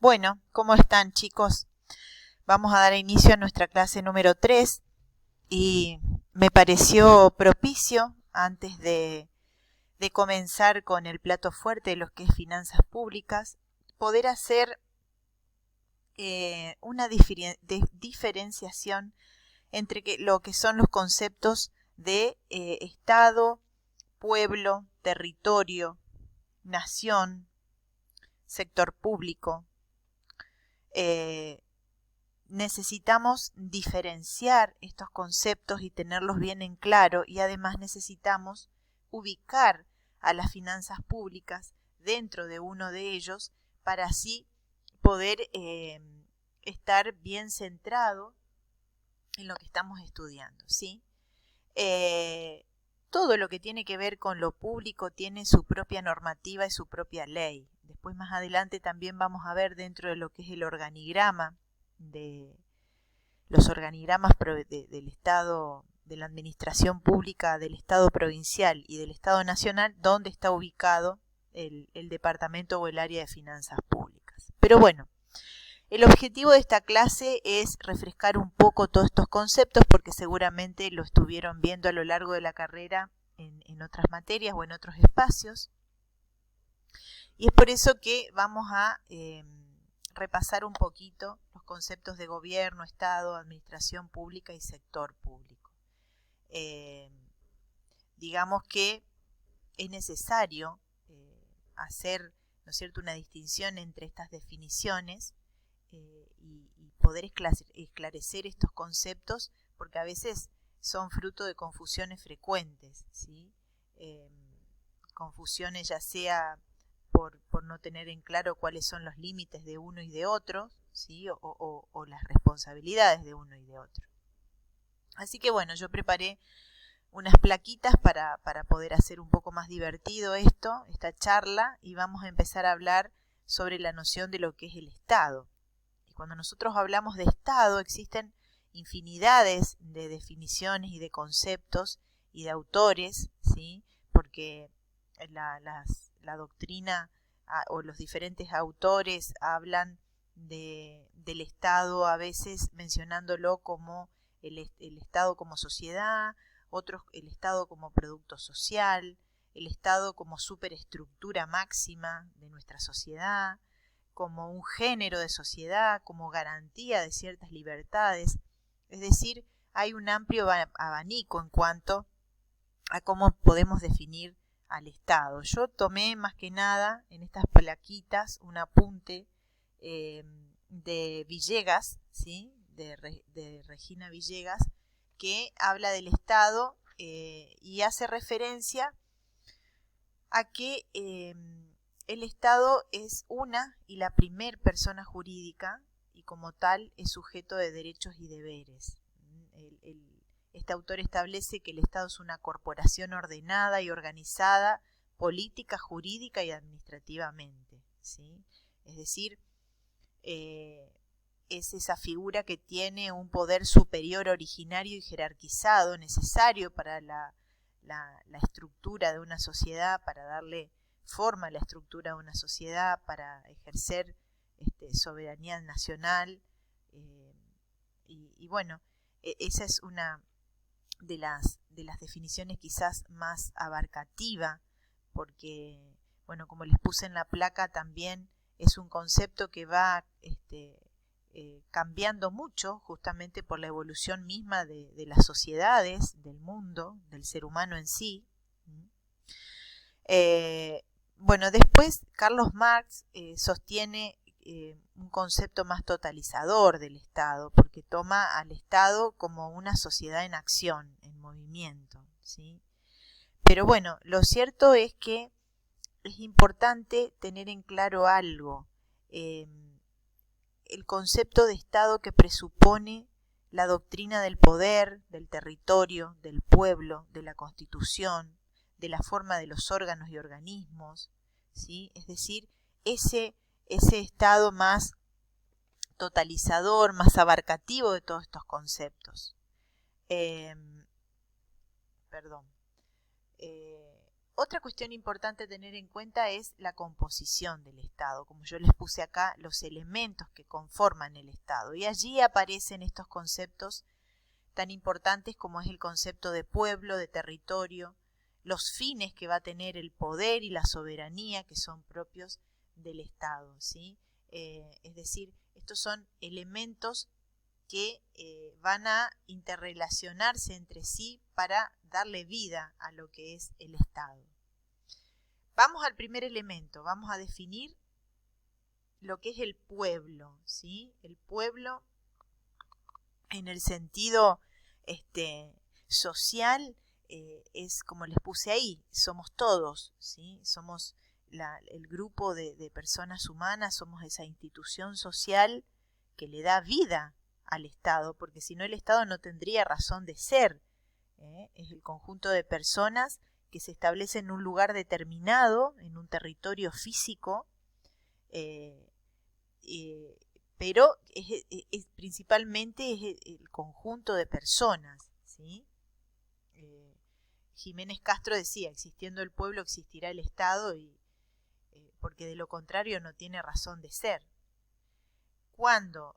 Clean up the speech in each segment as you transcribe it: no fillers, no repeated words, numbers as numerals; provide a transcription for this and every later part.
Bueno, ¿cómo están, chicos? Vamos a dar inicio a nuestra clase número 3 y me pareció propicio, antes de comenzar con el plato fuerte de lo que es finanzas públicas, poder hacer una diferenciación entre lo que son los conceptos de Estado, pueblo, territorio, nación, sector público. Necesitamos diferenciar estos conceptos y tenerlos bien en claro, y además necesitamos ubicar a las finanzas públicas dentro de uno de ellos para así poder estar bien centrado en lo que estamos estudiando, ¿sí? Todo lo que tiene que ver con lo público tiene su propia normativa y su propia ley. Después más adelante también vamos a ver dentro de lo que es el organigrama, de los organigramas del Estado, de la administración pública del Estado provincial y del Estado nacional, dónde está ubicado el departamento o el área de finanzas públicas. Pero bueno, el objetivo de esta clase es refrescar un poco todos estos conceptos, porque seguramente lo estuvieron viendo a lo largo de la carrera en otras materias o en otros espacios. Y es por eso que vamos a repasar un poquito los conceptos de gobierno, Estado, administración pública y sector público. Digamos que es necesario hacer, ¿no es cierto?, una distinción entre estas definiciones y poder esclarecer estos conceptos, porque a veces son fruto de confusiones frecuentes, ¿sí? Confusiones ya sea por no tener en claro cuáles son los límites de uno y de otro, ¿sí? o las responsabilidades de uno y de otro. Así que bueno, yo preparé unas plaquitas para poder hacer un poco más divertido esta charla, y vamos a empezar a hablar sobre la noción de lo que es el Estado. Y cuando nosotros hablamos de Estado, existen infinidades de definiciones y de conceptos y de autores, ¿sí? Porque la doctrina o los diferentes autores hablan del Estado, a veces mencionándolo como el Estado como sociedad, otros el Estado como producto social, el Estado como superestructura máxima de nuestra sociedad, como un género de sociedad, como garantía de ciertas libertades. Es decir, hay un amplio abanico en cuanto a cómo podemos definir al Estado. Yo tomé más que nada en estas plaquitas un apunte de Villegas, ¿sí? de Regina Villegas, que habla del Estado y hace referencia a que el Estado es una y la primer persona jurídica, y como tal es sujeto de derechos y deberes. Este autor establece que el Estado es una corporación ordenada y organizada política, jurídica y administrativamente, ¿sí? Es decir, es esa figura que tiene un poder superior, originario y jerarquizado, necesario para la estructura de una sociedad, para darle forma a la estructura de una sociedad, para ejercer soberanía nacional. Y bueno, esa es una de las definiciones quizás más abarcativa, porque, bueno, como les puse en la placa, también es un concepto que va cambiando mucho, justamente por la evolución misma de las sociedades, del mundo, del ser humano en sí. Bueno, después Carlos Marx sostiene un concepto más totalizador del Estado, porque toma al Estado como una sociedad en acción, en movimiento, ¿sí? Pero bueno, lo cierto es que es importante tener en claro algo. El concepto de Estado que presupone la doctrina del poder, del territorio, del pueblo, de la Constitución, de la forma de los órganos y organismos, ¿sí? Es decir, ese Estado más totalizador, más abarcativo de todos estos conceptos. Otra cuestión importante a tener en cuenta es la composición del Estado, como yo les puse acá, los elementos que conforman el Estado. Y allí aparecen estos conceptos tan importantes como es el concepto de pueblo, de territorio, los fines que va a tener el poder y la soberanía que son propios del Estado, ¿sí? Es decir, estos son elementos que van a interrelacionarse entre sí para darle vida a lo que es el Estado. Vamos al primer elemento, vamos a definir lo que es el pueblo, ¿sí? El pueblo en el sentido social es como les puse ahí, somos todos, ¿sí? Somos el grupo de personas humanas, somos esa institución social que le da vida al Estado, porque si no el Estado no tendría razón de ser. Es el conjunto de personas que se establecen en un lugar determinado, en un territorio físico, pero principalmente es el conjunto de personas, ¿sí? Jiménez Castro decía, existiendo el pueblo existirá el Estado, porque de lo contrario no tiene razón de ser. Cuando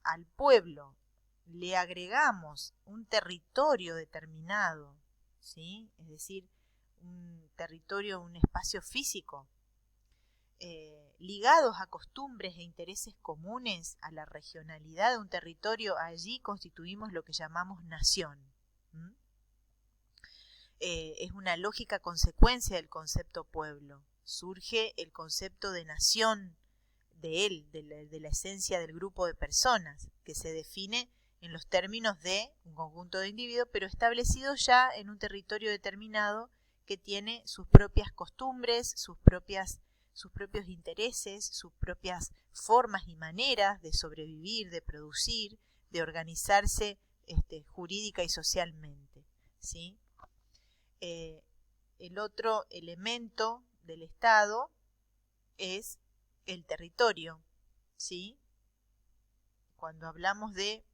al pueblo le agregamos un territorio determinado, ¿sí? Es decir, un territorio, un espacio físico, ligados a costumbres e intereses comunes, a la regionalidad de un territorio, allí constituimos lo que llamamos nación. Es una lógica consecuencia del concepto pueblo. Surge el concepto de nación de él, de la esencia del grupo de personas, que se define en los términos de un conjunto de individuos, pero establecido ya en un territorio determinado que tiene sus propias costumbres, sus propios intereses, sus propias formas y maneras de sobrevivir, de producir, de organizarse jurídica y socialmente, ¿sí? El otro elemento del Estado es el territorio, ¿sí? Cuando hablamos de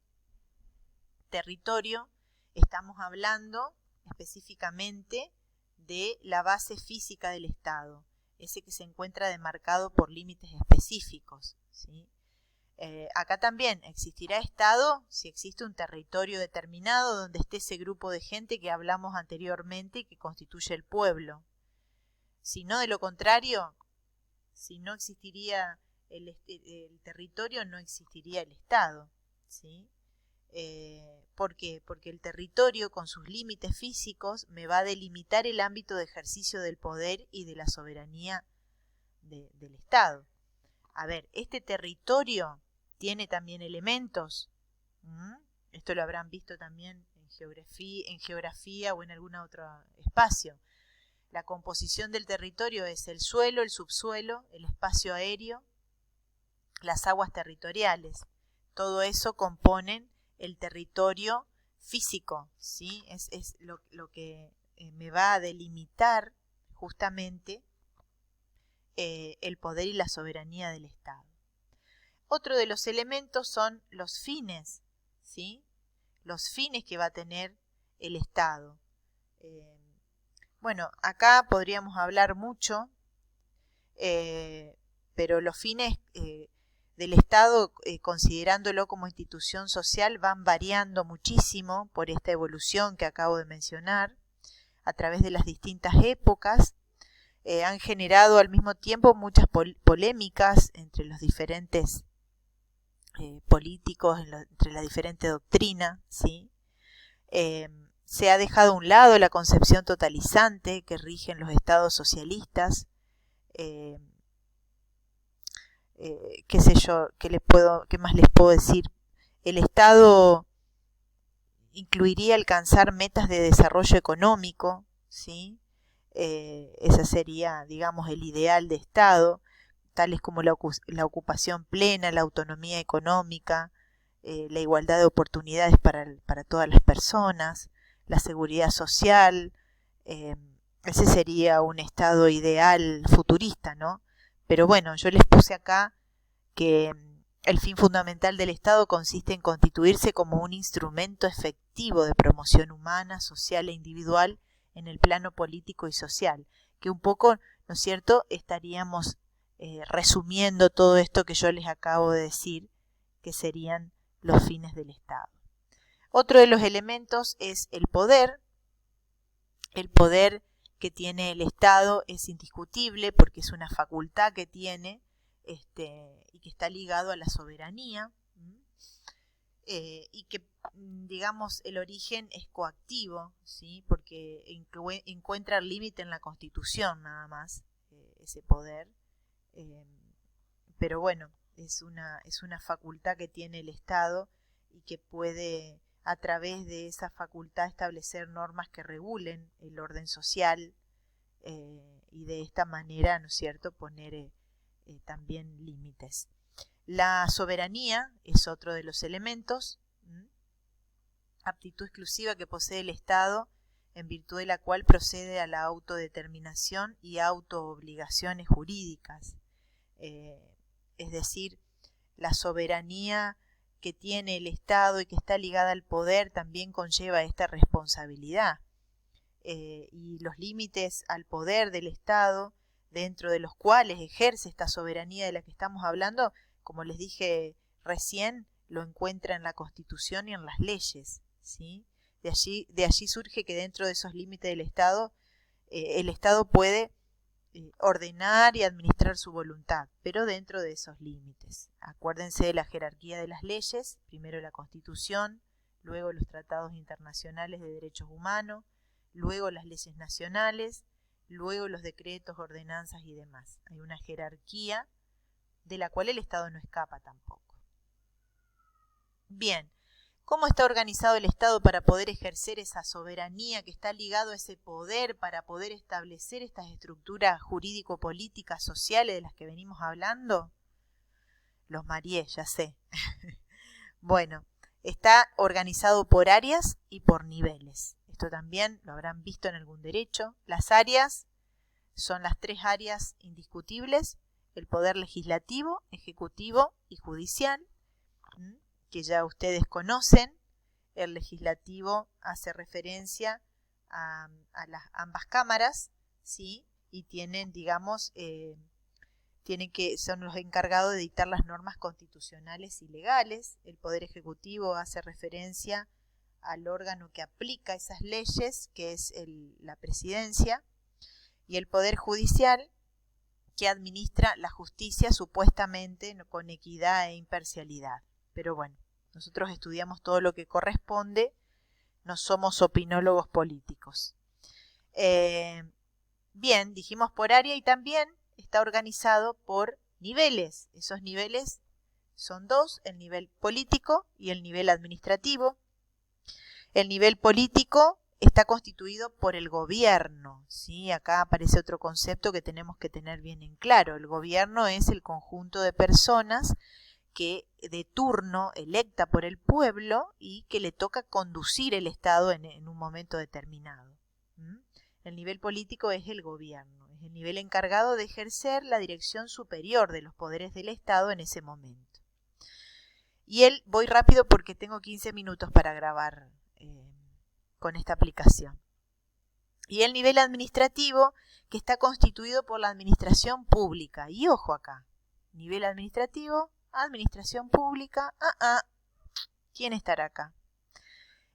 territorio, estamos hablando específicamente de la base física del Estado, ese que se encuentra demarcado por límites específicos, ¿sí? Acá también existirá Estado si existe un territorio determinado donde esté ese grupo de gente que hablamos anteriormente y que constituye el pueblo. Si no, de lo contrario, si no existiría el territorio, no existiría el Estado, ¿sí? ¿Por qué? Porque el territorio, con sus límites físicos, me va a delimitar el ámbito de ejercicio del poder y de la soberanía del Estado. A ver, este territorio tiene también elementos. Esto lo habrán visto también en geografía o en algún otro espacio. La composición del territorio es el suelo, el subsuelo, el espacio aéreo, las aguas territoriales. Todo eso componen el territorio físico, ¿sí? Es lo que me va a delimitar justamente el poder y la soberanía del Estado. Otro de los elementos son los fines, ¿sí? Los fines que va a tener el Estado. Bueno, acá podríamos hablar mucho, pero los fines del Estado, considerándolo como institución social, van variando muchísimo por esta evolución que acabo de mencionar, a través de las distintas épocas. Han generado al mismo tiempo muchas polémicas entre los diferentes políticos, entre la diferente doctrina, ¿sí? Se ha dejado a un lado la concepción totalizante que rige en los estados socialistas. Qué sé yo, qué más les puedo decir. El Estado incluiría alcanzar metas de desarrollo económico, ¿sí? Ese sería, digamos, el ideal de Estado, tales como la ocupación plena, la autonomía económica, la igualdad de oportunidades para todas las personas, la seguridad social. Ese sería un Estado ideal futurista, ¿no? Pero bueno, yo les puse acá que el fin fundamental del Estado consiste en constituirse como un instrumento efectivo de promoción humana, social e individual en el plano político y social, que un poco, ¿no es cierto?, estaríamos resumiendo todo esto que yo les acabo de decir, que serían los fines del Estado. Otro de los elementos es el poder. El poder que tiene el Estado es indiscutible porque es una facultad que tiene y que está ligado a la soberanía, y que, digamos, el origen es coactivo, ¿sí? Porque encuentra el límite en la Constitución nada más, ese poder, pero bueno, es una facultad que tiene el Estado y que puede, a través de esa facultad, establecer normas que regulen el orden social, y de esta manera, ¿no es cierto?, poner también límites. La soberanía es otro de los elementos, aptitud exclusiva que posee el Estado, en virtud de la cual procede a la autodeterminación y autoobligaciones jurídicas. Es decir, la soberanía que tiene el Estado y que está ligada al poder también conlleva esta responsabilidad. Y los límites al poder del Estado, dentro de los cuales ejerce esta soberanía de la que estamos hablando, como les dije recién, lo encuentra en la Constitución y en las leyes, ¿sí? De allí surge que dentro de esos límites del Estado, el Estado puede ordenar y administrar su voluntad, pero dentro de esos límites. Acuérdense de la jerarquía de las leyes, primero la Constitución, luego los tratados internacionales de derechos humanos, luego las leyes nacionales, luego los decretos, ordenanzas y demás. Hay una jerarquía de la cual el Estado no escapa tampoco. Bien, ¿cómo está organizado el Estado para poder ejercer esa soberanía que está ligado a ese poder, para poder establecer estas estructuras jurídico-políticas, sociales de las que venimos hablando? Los mareé, ya sé. Bueno, está organizado por áreas y por niveles. Esto también lo habrán visto en algún derecho. Las áreas son las tres áreas indiscutibles: el poder legislativo, ejecutivo y judicial, que ya ustedes conocen. El legislativo hace referencia a las ambas cámaras, ¿sí? Y tienen, digamos, son los encargados de dictar las normas constitucionales y legales. El poder ejecutivo hace referencia al órgano que aplica esas leyes, que es la presidencia, y el poder judicial, que administra la justicia supuestamente con equidad e imparcialidad. Pero bueno, nosotros estudiamos todo lo que corresponde, no somos opinólogos políticos. Bien, dijimos por área, y también está organizado por niveles. Esos niveles son dos: el nivel político y el nivel administrativo. El nivel político está constituido por el gobierno, ¿sí? Acá aparece otro concepto que tenemos que tener bien en claro. El gobierno es el conjunto de personas que de turno, electa por el pueblo, y que le toca conducir el Estado en un momento determinado. El nivel político es el gobierno, es el nivel encargado de ejercer la dirección superior de los poderes del Estado en ese momento. Y voy rápido porque tengo 15 minutos para grabar con esta aplicación. Y el nivel administrativo, que está constituido por la administración pública. Y ojo acá, nivel administrativo, administración pública, ¿quién estará acá?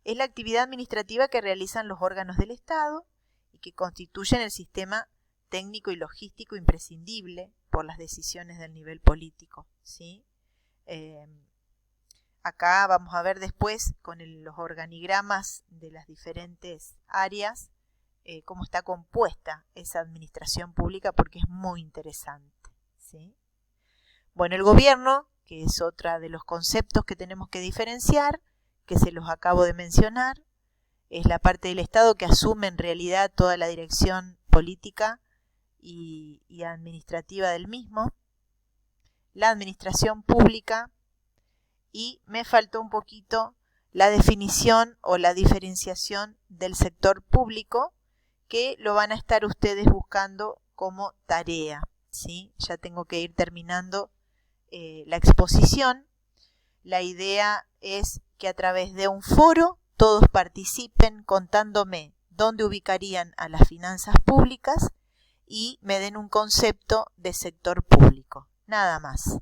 Es la actividad administrativa que realizan los órganos del Estado y que constituyen el sistema técnico y logístico imprescindible por las decisiones del nivel político, ¿sí? Acá vamos a ver después con los organigramas de las diferentes áreas cómo está compuesta esa administración pública, porque es muy interesante, ¿sí? Bueno, el gobierno, que es otro de los conceptos que tenemos que diferenciar, que se los acabo de mencionar, es la parte del Estado que asume en realidad toda la dirección política y administrativa del mismo. La administración pública. Y me faltó un poquito la definición o la diferenciación del sector público, que lo van a estar ustedes buscando como tarea, ¿sí? Ya tengo que ir terminando la exposición. La idea es que a través de un foro todos participen contándome dónde ubicarían a las finanzas públicas y me den un concepto de sector público. Nada más.